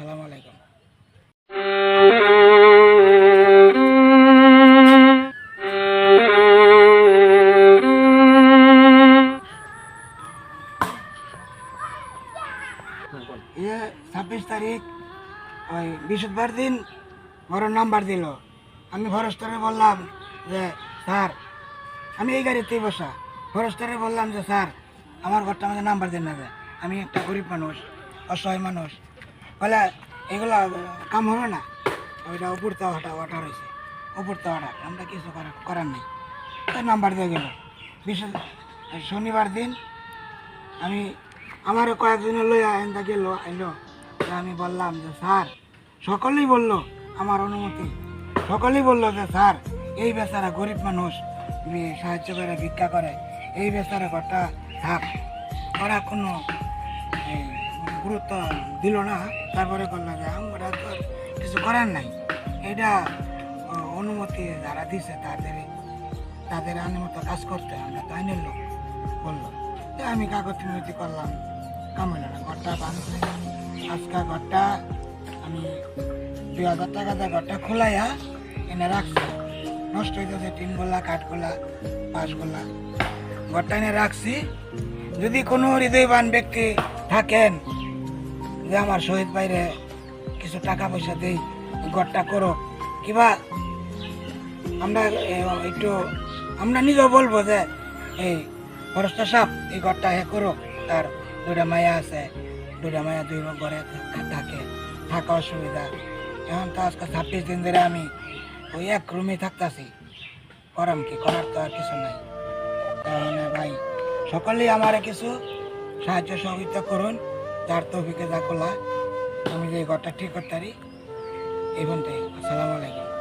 আসসালামু আলাইকুম। ইয়ে 26 তারিখ ওই বৃহস্পতিবার দিন বড় নাম্বার দিল। আমি ফরেস্টারে বললাম যে স্যার, আমি এই গাড়িতেই বসা, ফরেস্টারে বললাম যে স্যার আমার ঘরটা আমাদের নাম্বার দেন না, যে আমি একটা গরিব মানুষ, অসহায় মানুষ, বলে এগুলা কাম হবে না, ওইটা উপরতে অর্ডার হয়েছে, উপরতে অর্ডার, আমরা কিছু করার নেই। তাই নাম্বার দিয়ে গেল। বিশেষ শনিবার দিন আমি আমারও কয়েকজনের লইয়া এনটা গেল আইলো। আমি বললাম যে স্যার, সকলেই বললো আমার অনুমতি, সকলেই বললো যে স্যার এই বেচারা গরিব মানুষ, সাহায্য করে ভিক্ষা করে, এই বেচারা ঘরটা থাক। ওরা কোনো এই, গুরুত্ব দিল না। তারপরে বললো যে আমরা তো আর কিছু করার নাই, এটা অনুমতি যারা দিছে তাদের অনুমতি কাজ করতে, আমরা তো আইনের লোক বললো। আমি কাগজ মিনতি করলাম, কামাইল না, ঘরটা বাঁধছে। আজকে ঘরটা আমি 2000 টাকা দিয়ে ঘরটা খোলাইয়া এনে রাখছি। নষ্ট হইতেছে টিনগুলা, কাঠগুলা, বাঁশগুলা, ঘরটা এনে রাখছি। যদি কোনো হৃদয়বান ব্যক্তি থাকেন যে আমার শহীদ ভাইরে কিছু টাকা পয়সা দেই, ঘরটা করো, কিবা আমরা একটু আমরা নিজেও বলবো যে এই ফরেস্টার সাহেব এই ঘরটা করো। তার 2টা মায়া আছে, 2টা মায়া 2 ঘরে থাকে, থাকা অসুবিধা। এখন তো আজকে 26 দিন ধরে আমি ওই এক রুমে থাকতেছি, করাম কি, করার তো আর কিছু নাই। তাহলে ভাই সকলেই আমার কিছু সাহায্য সহযোগিতা করুন, যার তৌফিকে যা করলা আমি যে ঘরটা ঠিক করতে পারি। এই পর্যন্তই। আসসালামু আলাইকুম।